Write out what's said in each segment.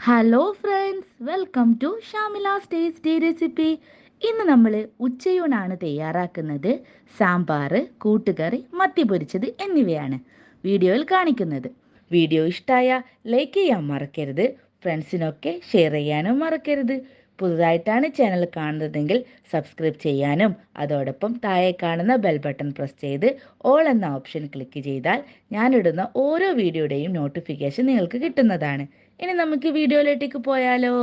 Hello friends, welcome to Shamila's tasty recipe. ഇന്ന് നമ്മൾ ഉച്ചയൂണാണ് തയ്യാറാക്കുന്നത്. സാമ്പാർ, കൂട്ടുകറി, മത്തി പൊരിച്ചത് എന്നിവയാണ് വീഡിയോയിൽ കാണിക്കുന്നത്. വീഡിയോ ഇഷ്ടമായാൽ ലൈക്ക് ചെയ്യാൻ മറക്കരുത്, ഫ്രണ്ട്സിനൊക്കെ ഷെയർ ചെയ്യാനും മറക്കരുത്. പുതുതായിട്ടാണ് ചാനൽ കാണുന്നതെങ്കിൽ സബ്സ്ക്രൈബ് ചെയ്യാനും അതോടൊപ്പം താഴെ കാണുന്ന ബെൽ ബട്ടൺ പ്രസ് ചെയ്ത് ഓൾ എന്ന ഓപ്ഷൻ ക്ലിക്ക് ചെയ്താൽ ഞാനിടുന്ന ഓരോ വീഡിയോയുടെയും നോട്ടിഫിക്കേഷൻ നിങ്ങൾക്ക് കിട്ടുന്നതാണ്. ഇനി നമുക്ക് വീഡിയോയിലേക്ക് പോയാലോ.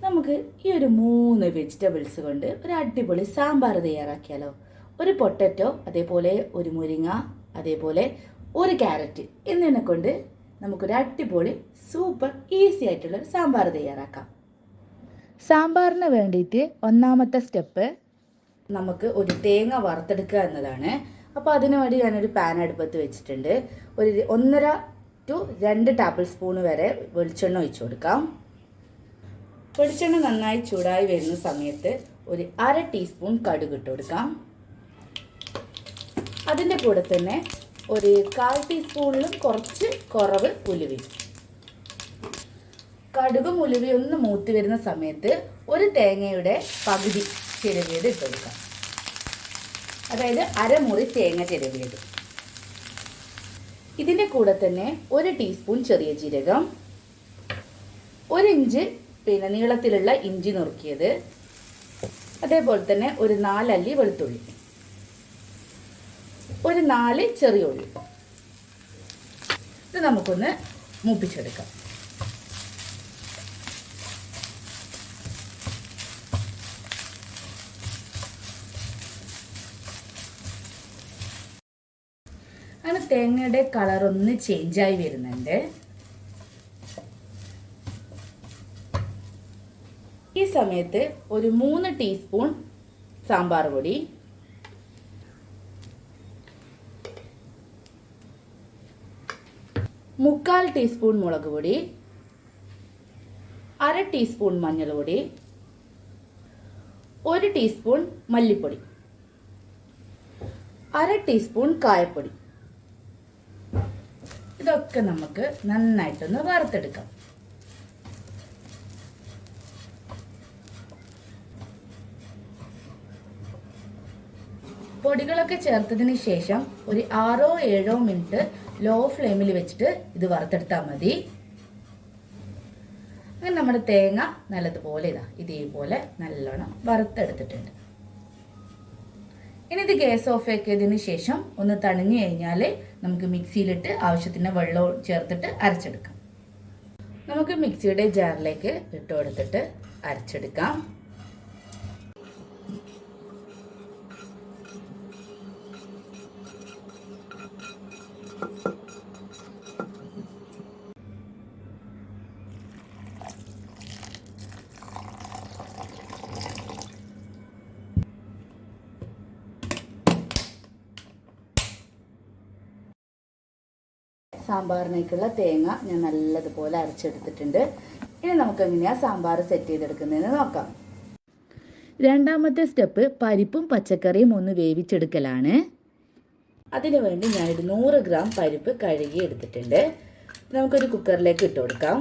നമുക്ക് ഈ ഒരു 3 വെജിറ്റബിൾസ് കൊണ്ട് ഒരു അടിപൊളി സാമ്പാർ തയ്യാറാക്കിയാലോ. ഒരു പൊട്ടറ്റോ, അതേപോലെ ഒരു മുരിങ്ങ, അതേപോലെ ഒരു ക്യാരറ്റ് എന്നിവനെ കൊണ്ട് നമുക്കൊരു അടിപൊളി സൂപ്പർ ഈസി ആയിട്ടുള്ള ഒരു സാമ്പാർ തയ്യാറാക്കാം. സാമ്പാറിന് വേണ്ടിയിട്ട് ഒന്നാമത്തെ സ്റ്റെപ്പ് നമുക്ക് ഒരു തേങ്ങ വറുത്തെടുക്കുക എന്നതാണ്. അപ്പോൾ അതിനു വേണ്ടി ഞാനൊരു പാൻ അടുപ്പത്ത് വെച്ചിട്ടുണ്ട്. ഒരു 1.5 to 2 ടേബിൾ സ്പൂൺ വരെ വെളിച്ചെണ്ണ ഒഴിച്ചു കൊടുക്കാം. വെളിച്ചെണ്ണ നന്നായി ചൂടായി വരുന്ന സമയത്ത് ഒരു 1/2 ടീസ്പൂൺ കടുക് ഇട്ട് കൊടുക്കാം. അതിൻ്റെ കൂടെ തന്നെ ഒരു 1/4 ടീസ്പൂണിലും കുറച്ച് കുറവ് ഉലുവി. കടുകും ഉലുവി ഒന്ന് മൂത്ത് വരുന്ന സമയത്ത് ഒരു തേങ്ങയുടെ പകുതി ചിരവിയത് ഇട്ട് കൊടുക്കാം. അതായത് 1/2 മുറി തേങ്ങ ചിരവിയത്. ഇതിൻ്റെ കൂടെ തന്നെ 1 ടീസ്പൂൺ ചെറിയ ജീരകം, 1 ഇഞ്ച് നീളത്തിലുള്ള ഇഞ്ചി നുറുക്കിയത്, അതേപോലെ തന്നെ ഒരു 4 അല്ലി വെളുത്തുള്ളി, ഒരു 4 ചെറിയ ഉള്ളി. ഇത് നമുക്കൊന്ന് മൂപ്പിച്ചെടുക്കാം. അങ്ങനെ തേങ്ങയുടെ കളർ ഒന്ന് ചേഞ്ചായി വരുന്നുണ്ട്. ഈ സമയത്ത് ഒരു 3 ടീസ്പൂൺ സാമ്പാർ പൊടി, 1/4 ടീസ്പൂൺ മുളക് പൊടി, 1/2 ടീസ്പൂൺ മഞ്ഞൾപ്പൊടി, 1 ടീസ്പൂൺ മല്ലിപ്പൊടി, 1/2 ടീസ്പൂൺ കായപ്പൊടി. ഇതൊക്കെ നമുക്ക് നന്നായിട്ടൊന്ന് വറുത്തെടുക്കാം. പൊടികളൊക്കെ ചേർത്തതിന് ശേഷം ഒരു 6-7 മിനിറ്റ് ലോ ഫ്ലെയിമിൽ വെച്ചിട്ട് ഇത് വറുത്തെടുത്താൽ മതി. അങ്ങനെ നമ്മുടെ തേങ്ങ നല്ലതുപോലെ ഇതേപോലെ നല്ലോണം വറുത്തെടുത്തിട്ടുണ്ട്. ഇനി ഇത് ഗ്യാസ് ഓഫ് ആക്കിയതിന് ശേഷം ഒന്ന് തണിഞ്ഞു കഴിഞ്ഞാൽ നമുക്ക് മിക്സിയിലിട്ട് ആവശ്യത്തിന് വെള്ളം ചേർത്തിട്ട് അരച്ചെടുക്കാം. നമുക്ക് മിക്സിയുടെ ജാറിലേക്ക് ഇട്ട് കൊടുത്തിട്ട് അരച്ചെടുക്കാം. സാമ്പാറിനേക്കുള്ള തേങ്ങ ഞാൻ നല്ലതുപോലെ അരച്ചെടുത്തിട്ടുണ്ട്. ഇനി നമുക്ക് എങ്ങനെയാണ് സാമ്പാർ സെറ്റ് ചെയ്തെടുക്കുന്നതെന്ന് നോക്കാം. രണ്ടാമത്തെ സ്റ്റെപ്പ് പരിപ്പും പച്ചക്കറിയും ഒന്ന് വേവിച്ചെടുക്കലാണ്. അതിനുവേണ്ടി ഞാനൊരു 100 ഗ്രാം പരിപ്പ് കഴുകി എടുത്തിട്ടുണ്ട്. നമുക്കൊരു കുക്കറിലേക്ക് ഇട്ട് കൊടുക്കാം.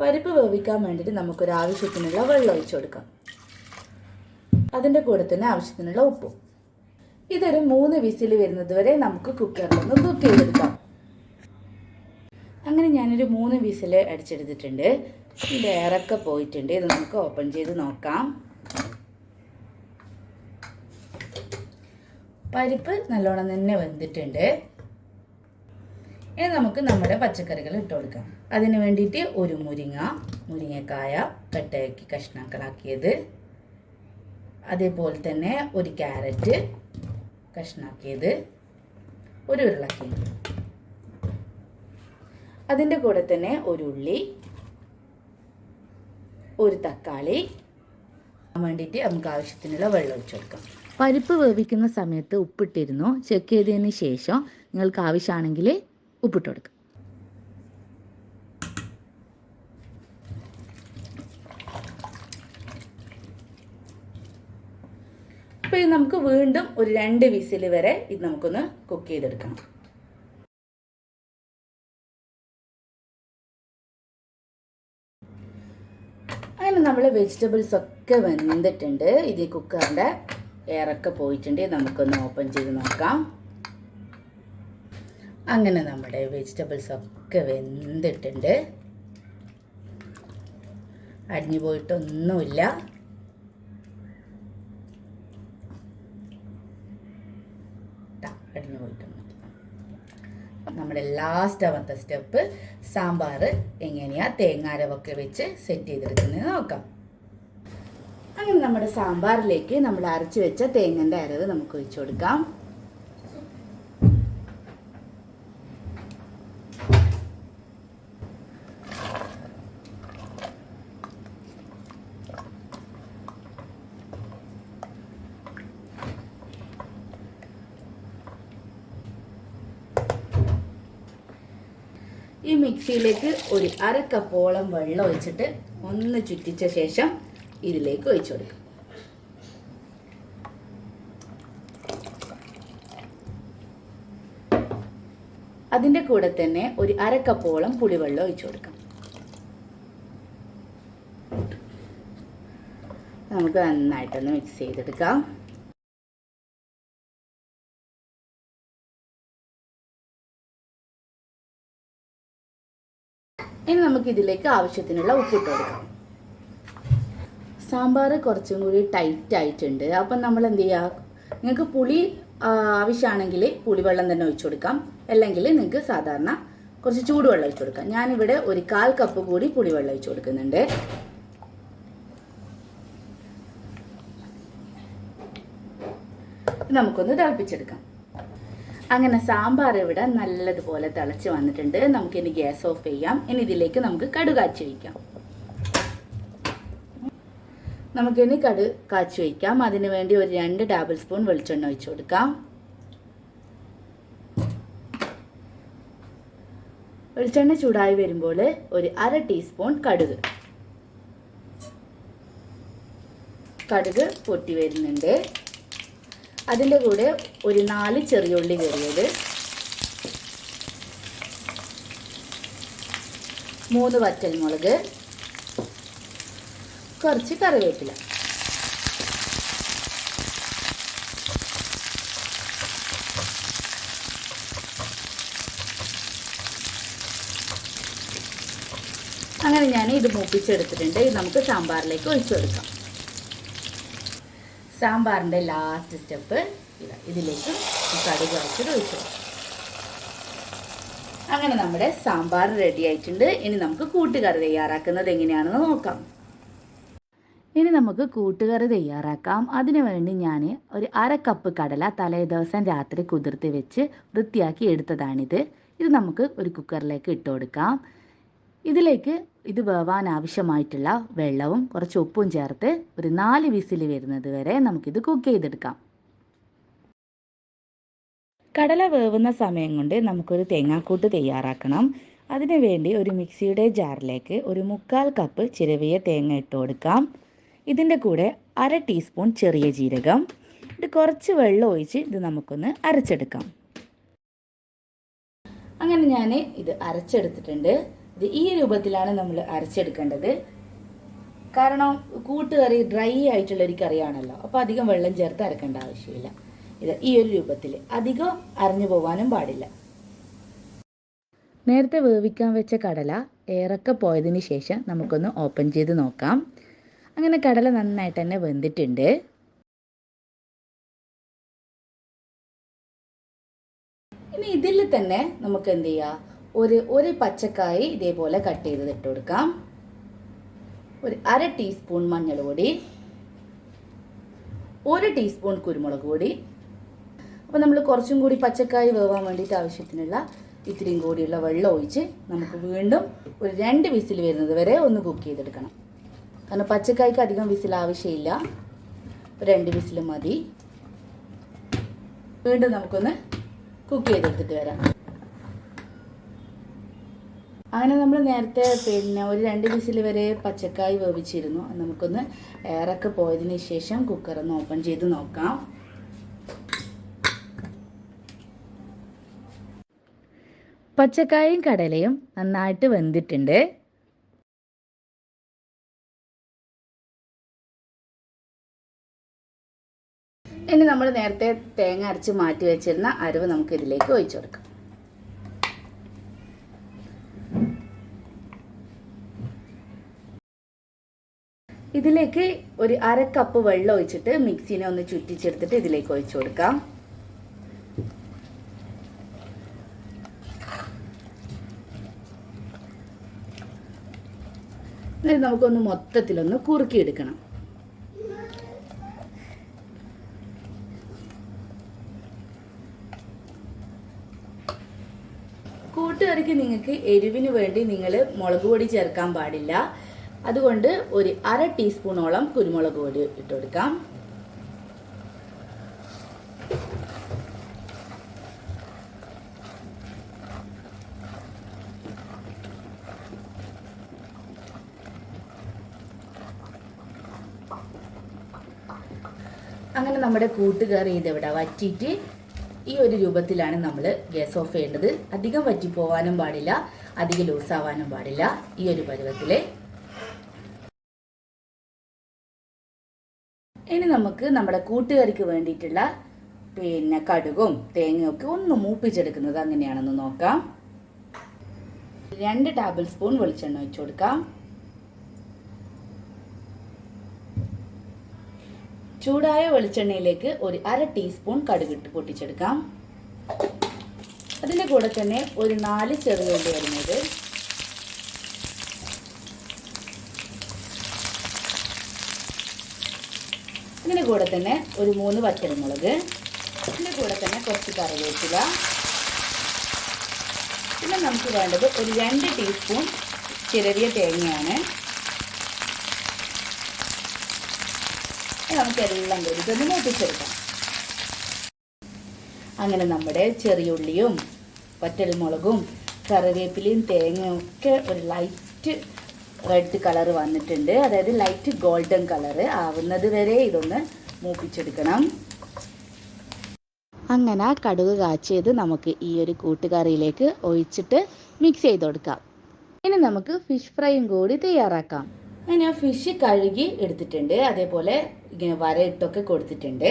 പരിപ്പ് വേവിക്കാൻ വേണ്ടിയിട്ട് നമുക്കൊരു ആവശ്യത്തിനുള്ള വെള്ളം ഒഴിച്ചു കൊടുക്കാം. അതിൻ്റെ കൂടെ തന്നെ ആവശ്യത്തിനുള്ള ഉപ്പും. ഇതൊരു 3 വിസിൽ വരുന്നത് വരെ നമുക്ക് കുക്കറിലൊന്ന് കുക്ക് ചെയ്തെടുക്കാം. അങ്ങനെ ഞാനൊരു 3 വിസിൽ അടിച്ചെടുത്തിട്ടുണ്ട്. ഇതിൻ്റെ എയറൊക്കെ പോയിട്ടുണ്ട്. ഇത് നമുക്ക് ഓപ്പൺ ചെയ്ത് നോക്കാം. പരിപ്പ് നല്ലോണം തന്നെ വെന്തിട്ടുണ്ട്. ഇനി നമുക്ക് നമ്മുടെ പച്ചക്കറികൾ ഇട്ട് കൊടുക്കാം. അതിന് വേണ്ടിയിട്ട് ഒരു മുരിങ്ങക്കായ കട്ടയാക്കി കഷ്ണങ്ങളാക്കിയത്, അതേപോലെ തന്നെ ഒരു ക്യാരറ്റ് കഷ്ണാക്കിയത്, ഒരു ഉരുളക്കിഴങ്ങ്, അതിൻ്റെ കൂടെ തന്നെ ഒരു ഉള്ളി, ഒരു തക്കാളി വേണ്ടിയിട്ട് നമുക്ക് ആവശ്യത്തിനുള്ള വെള്ളം ഒഴിച്ചു കൊടുക്കാം. പരിപ്പ് വേവിക്കുന്ന സമയത്ത് ഉപ്പിട്ടിരുന്നു. ചെക്ക് ചെയ്തതിന് ശേഷം നിങ്ങൾക്ക് ആവശ്യമാണെങ്കിൽ ഉപ്പിട്ട് കൊടുക്കാം. അപ്പോൾ ഇത് നമുക്ക് വീണ്ടും ഒരു 2 വിസിൽ വരെ ഇത് നമുക്കൊന്ന് കുക്ക് ചെയ്തെടുക്കണം. അങ്ങനെ നമ്മൾ വെജിറ്റബിൾസ് ഒക്കെ വെന്തിട്ടുണ്ട്. ഇത് കുക്കറിൻ്റെ എയറൊക്കെ പോയിട്ടുണ്ട്. നമുക്കൊന്ന് ഓപ്പൺ ചെയ്ത് നോക്കാം. അങ്ങനെ നമ്മുടെ വെജിറ്റബിൾസ് ഒക്കെ വെന്തിട്ടുണ്ട്. അരിഞ്ഞു പോയിട്ടൊന്നുമില്ല. അരിഞ്ഞു പോയിട്ടൊന്നും. നമ്മുടെ ലാസ്റ്റാമത്തെ സ്റ്റെപ്പ് സാമ്പാർ എങ്ങനെയാണ് തേങ്ങാരവൊക്കെ വെച്ച് സെറ്റ് ചെയ്തെടുക്കുന്നത് നോക്കാം. അങ്ങനെ നമ്മുടെ സാമ്പാറിലേക്ക് നമ്മൾ അരച്ച് വെച്ച തേങ്ങൻ്റെ അരവ് നമുക്ക് ഒഴിച്ചു കൊടുക്കാം. ഈ മിക്സിയിലേക്ക് ഒരു അര കപ്പോളം വെള്ളം ഒഴിച്ചിട്ട് ഒന്ന് ചുറ്റിച്ച ശേഷം ഇതിലേക്ക് ഒഴിച്ചു കൊടുക്കും. അതിൻ്റെ കൂടെ തന്നെ ഒരു അര കപ്പോളം പുളിവെള്ളം ഒഴിച്ചു കൊടുക്കാം. നമുക്ക് നന്നായിട്ടൊന്ന് മിക്സ് ചെയ്തെടുക്കാം. ഇനി നമുക്ക് ഇതിലേക്ക് ആവശ്യത്തിനുള്ള ഉപ്പിട്ട് കൊടുക്കാം. സാമ്പാർ കുറച്ചും കൂടി ടൈറ്റ് ആയിട്ടുണ്ട്. അപ്പം നമ്മൾ എന്ത് ചെയ്യുക, നിങ്ങൾക്ക് പുളി ആവശ്യമാണെങ്കിൽ പുളിവെള്ളം തന്നെ ഒഴിച്ചു കൊടുക്കാം. അല്ലെങ്കിൽ നിങ്ങൾക്ക് സാധാരണ കുറച്ച് ചൂടുവെള്ളം ഒഴിച്ചു കൊടുക്കാം. ഞാനിവിടെ ഒരു 1/4 കപ്പ് കൂടി പുളിവെള്ളം ഒഴിച്ചു കൊടുക്കുന്നുണ്ട്. നമുക്കൊന്ന് തിളപ്പിച്ചെടുക്കാം. അങ്ങനെ സാമ്പാർ ഇവിടെ നല്ലതുപോലെ തിളച്ച് വന്നിട്ടുണ്ട്. നമുക്കിനി ഗ്യാസ് ഓഫ് ചെയ്യാം. ഇനി ഇതിലേക്ക് നമുക്ക് കടുക് കാച്ചി വയ്ക്കാം. നമുക്കിനി കടുക് കാച്ചി വയ്ക്കാം. അതിന് വേണ്ടി ഒരു 2 ടേബിൾ സ്പൂൺ വെളിച്ചെണ്ണ ഒഴിച്ചു കൊടുക്കാം. വെളിച്ചെണ്ണ ചൂടായി വരുമ്പോൾ ഒരു 1/2 ടീസ്പൂൺ കടുക് പൊട്ടി വരുന്നുണ്ട്. അതിൻ്റെ കൂടെ ഒരു 4 ചെറിയുള്ളി കയറിയത്, 3 വറ്റൽമുളക്, കുറച്ച് കറിവേപ്പില. അങ്ങനെ ഞാൻ ഇത് മൂപ്പിച്ചെടുത്തിട്ടുണ്ട്. ഇത് നമുക്ക് സാമ്പാറിലേക്ക് ഒഴിച്ചു കൊടുക്കാം. സാമ്പാറിൻ്റെ ലാസ്റ്റ് സ്റ്റെപ്പ് ഇതിലേക്ക് കടുക് വറുത്തത് ഒഴിച്ചു കൊടുക്കാം. അങ്ങനെ നമ്മുടെ സാമ്പാർ റെഡി ആയിട്ടുണ്ട്. ഇനി നമുക്ക് കൂട്ടുകറി തയ്യാറാക്കുന്നത് എങ്ങനെയാണെന്ന് നോക്കാം. ഇനി നമുക്ക് കൂട്ടുകറി തയ്യാറാക്കാം. അതിനു വേണ്ടി ഞാൻ ഒരു 1/2 കപ്പ് കടല തലേ ദിവസം രാത്രി കുതിർത്ത് വെച്ച് വൃത്തിയാക്കി എടുത്തതാണിത്. ഇത് നമുക്ക് ഒരു കുക്കറിലേക്ക് ഇട്ട് കൊടുക്കാം. ഇതിലേക്ക് ഇത് വേവാൻ ആവശ്യമായിട്ടുള്ള വെള്ളവും കുറച്ച് ഉപ്പും ചേർത്ത് ഒരു 4 വിസിൽ വരുന്നത് വരെ നമുക്കിത് കുക്ക് ചെയ്തെടുക്കാം. കടല വേവുന്ന സമയം കൊണ്ട് നമുക്കൊരു തേങ്ങാക്കൂട്ട് തയ്യാറാക്കണം. അതിനു വേണ്ടി ഒരു മിക്സിയുടെ ജാറിലേക്ക് ഒരു 3/4 കപ്പ് ചിരവിയ തേങ്ങ ഇട്ട് കൊടുക്കാം. ഇതിൻ്റെ കൂടെ 1/2 ടീസ്പൂൺ ചെറിയ ജീരകം, ഇത് കുറച്ച് വെള്ളം ഒഴിച്ച് ഇത് നമുക്കൊന്ന് അരച്ചെടുക്കാം. അങ്ങനെ ഞാൻ ഇത് അരച്ചെടുത്തിട്ടുണ്ട്. ഇത് ഈ രൂപത്തിലാണ് നമ്മൾ അരച്ചെടുക്കേണ്ടത്. കാരണം കൂട്ടുകറി ഡ്രൈ ആയിട്ടുള്ളൊരു കറിയാണല്ലോ, അപ്പോൾ അധികം വെള്ളം ചേർത്ത് അരക്കേണ്ട ആവശ്യമില്ല. ഇത് ഈ ഒരു രൂപത്തിൽ, അധികം അരഞ്ഞു പോകാനും പാടില്ല. നേരത്തെ വേവിക്കാൻ വെച്ച കടല ഏറൊക്കെ പോയതിന് ശേഷം നമുക്കൊന്ന് ഓപ്പൺ ചെയ്ത് നോക്കാം. അങ്ങനെ കടല നന്നായിട്ട് തന്നെ വെന്തിട്ടുണ്ട്. ഇനി ഇതിൽ തന്നെ നമുക്ക് എന്ത് ചെയ്യാം, ഒരു പച്ചക്കായി ഇതേപോലെ കട്ട് ചെയ്ത് ഇട്ട് കൊടുക്കാം. ഒരു 1/2 ടീസ്പൂൺ മഞ്ഞൾപ്പൊടി, 1 ടീസ്പൂൺ കുരുമുളക് പൊടി. അപ്പോൾ നമ്മൾ കുറച്ചും കൂടി പച്ചക്കായി വേവാൻ വേണ്ടിയിട്ട് ആവശ്യത്തിനുള്ള ഇത്തിരിയും കൂടിയുള്ള വെള്ളം ഒഴിച്ച് നമുക്ക് വീണ്ടും ഒരു 2 വിസിൽ വരുന്നത് വരെ ഒന്ന് കുക്ക് ചെയ്തെടുക്കണം. കാരണം പച്ചക്കായ്ക്ക് അധികം വിസിൽ ആവശ്യമില്ല, 2 വിസിൽ മതി. വീണ്ടും നമുക്കൊന്ന് കുക്ക് ചെയ്തെടുത്തിട്ട് വരാം. അങ്ങനെ നമ്മൾ നേരത്തെ ഒരു 2 വിസിൽ വരെ പച്ചക്കായ് വേവിച്ചിരുന്നു. നമുക്കൊന്ന് എയറൊക്കെ പോയതിന് ശേഷം കുക്കറൊന്ന് ഓപ്പൺ ചെയ്ത് നോക്കാം. പച്ചക്കായും കടലയും നന്നായിട്ട് വെന്തിട്ടുണ്ട്. ഇനി നമ്മൾ നേരത്തെ തേങ്ങ അരച്ച് മാറ്റി വെച്ചിരുന്ന അരവ് നമുക്ക് ഇതിലേക്ക് ഒഴിച്ചു കൊടുക്കാം. ഇതിലേക്ക് ഒരു 1/2 കപ്പ് വെള്ളം ഒഴിച്ചിട്ട് മിക്സിനെ ഒന്ന് ചുറ്റിച്ചെടുത്തിട്ട് ഇതിലേക്ക് ഒഴിച്ചു കൊടുക്കാം. എന്നിട്ട് നമുക്കൊന്ന് മൊത്തത്തിലൊന്ന് കുറുക്കിയെടുക്കണം. കൂട്ടുകറിക്ക് നിങ്ങൾക്ക് എരിവിന് വേണ്ടി നിങ്ങൾ മുളക് പൊടി ചേർക്കാൻ പാടില്ല. അതുകൊണ്ട് ഒരു 1/2 ടീസ്പൂണോളം കുരുമുളക് പൊടി ഇട്ട് കൊടുക്കാം. അങ്ങനെ നമ്മുടെ കൂട്ടുകറി ഇതിവിടെ വറ്റിയിട്ട് ഈ ഒരു രൂപത്തിലാണ് നമ്മൾ ഗ്യാസ് ഓഫ് ചെയ്യേണ്ടത്. അധികം വറ്റിപ്പോവാനും പാടില്ല, അധികം ലൂസാവാനും പാടില്ല. ഈ ഒരു പരുവത്തിൽ ഇനി നമുക്ക് നമ്മുടെ കൂട്ടുകറിക്ക് വേണ്ടിയിട്ടുള്ള കടുകും തേങ്ങയും ഒക്കെ ഒന്ന് മൂപ്പിച്ചെടുക്കുന്നത് അങ്ങനെയാണെന്ന് നോക്കാം. 2 ടേബിൾ സ്പൂൺ വെളിച്ചെണ്ണ ഒഴിച്ചു കൊടുക്കാം. ചൂടായ വെളിച്ചെണ്ണയിലേക്ക് ഒരു 1/2 ടീസ്പൂൺ കടുകിട്ട് പൊട്ടിച്ചെടുക്കാം. അതിൻ്റെ കൂടെ തന്നെ ഒരു 4 ചെറിയ ഉള്ളി അരിഞ്ഞത്, ഇതിൻ്റെ കൂടെ തന്നെ ഒരു 3 വറ്റൽമുളക്, ഇതിൻ്റെ കൂടെ തന്നെ കുറച്ച് കറിവേപ്പില, പിന്നെ നമുക്ക് വേണ്ടത് ഒരു 2 ടീസ്പൂൺ ചിരവിയ തേങ്ങയാണ്. നമുക്കെല്ലാം കൂടി ഇതൊന്ന് മൂപ്പിച്ചെടുക്കാം. അങ്ങനെ നമ്മുടെ ചെറിയുള്ളിയും വറ്റൽമുളകും കറിവേപ്പിലയും തേങ്ങയും ഒക്കെ ഒരു ലൈറ്റ് റെഡ് കളർ വന്നിട്ടുണ്ട്. അതായത് ലൈറ്റ് ഗോൾഡൻ കളർ ആവുന്നത് വരെ ഇതൊന്ന് മൂപ്പിച്ചെടുക്കണം. അങ്ങനെ കടുക് കാച്ചിയത് നമുക്ക് ഈ ഒരു കൂട്ടുകറിയിലേക്ക് ഒഴിച്ചിട്ട് മിക്സ് ചെയ്ത് കൊടുക്കാം. ഇനി നമുക്ക് ഫിഷ് ഫ്രൈയും കൂടി തയ്യാറാക്കാം. ഞാൻ ഫിഷ് കഴുകി എടുത്തിട്ടുണ്ട്, അതേപോലെ ഇങ്ങനെ വരയിട്ടൊക്കെ കൊടുത്തിട്ടുണ്ട്.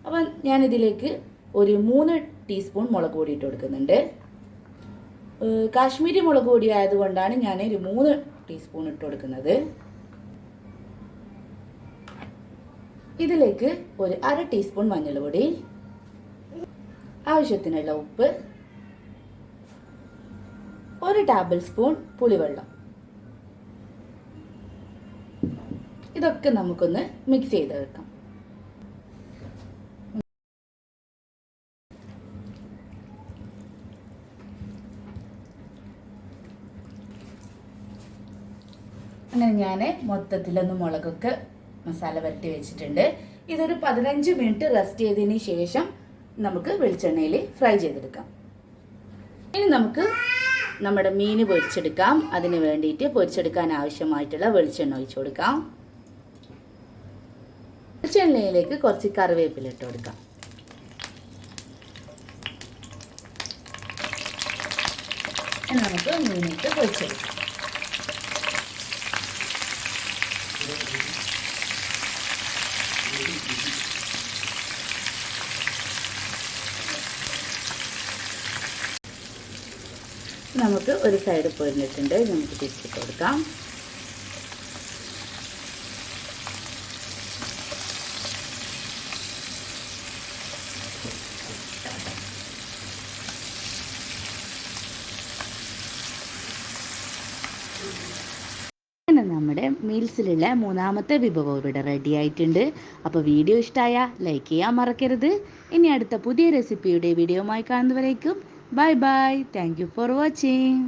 അപ്പം ഞാനിതിലേക്ക് ഒരു 3 ടീസ്പൂൺ മുളക് പൊടി ഇട്ട് കൊടുക്കുന്നുണ്ട്. കാശ്മീരി മുളക് പൊടി ആയതുകൊണ്ടാണ് ഞാൻ ഒരു 3 ടീസ്പൂൺ ഇട്ട് കൊടുക്കുന്നത്. ഇതിലേക്ക് ഒരു 1/2 ടീസ്പൂൺ മഞ്ഞൾപ്പൊടി, ആവശ്യത്തിനുള്ള ഉപ്പ്, 1 ടേബിൾ സ്പൂൺ പുളിവെള്ളം, ഇതൊക്കെ നമുക്കൊന്ന് മിക്സ് ചെയ്ത് വെക്കാം. അങ്ങനെ ഞാൻ മൊത്തത്തിലൊന്ന് മുളകൊക്കെ മസാല വരട്ടി വെച്ചിട്ടുണ്ട്. ഇതൊരു 15 മിനിറ്റ് റെസ്റ്റ് ചെയ്തതിന് ശേഷം നമുക്ക് വെളിച്ചെണ്ണയിൽ ഫ്രൈ ചെയ്തെടുക്കാം. ഇനി നമുക്ക് നമ്മുടെ മീൻ പൊരിച്ചെടുക്കാം. അതിന് വേണ്ടിയിട്ട് പൊരിച്ചെടുക്കാൻ ആവശ്യമായിട്ടുള്ള വെളിച്ചെണ്ണ ഒഴിച്ചു കൊടുക്കാം. വെളിച്ചെണ്ണയിലേക്ക് കുറച്ച് കറിവേപ്പില ഇട്ട് കൊടുക്കാം. നമുക്ക് മീനിട്ട് പൊരിച്ചെടുക്കാം. നമുക്ക് ഒരു സൈഡ് പൊരിഞ്ഞിട്ടുണ്ട്, നമുക്ക് തിരിച്ചിട്ട് കൊടുക്കാം. നമ്മുടെ മീൽസിലുള്ള 3ാമത്തെ വിഭവം ഇവിടെ റെഡി ആയിട്ടുണ്ട്. അപ്പോൾ വീഡിയോ ഇഷ്ടമായ ലൈക്ക് ചെയ്യാൻ മറക്കരുത്. ഇനി അടുത്ത പുതിയ റെസിപ്പിയുടെ വീഡിയോയുമായി കാണുന്നവരേക്കും bye bye. Thank you for watching.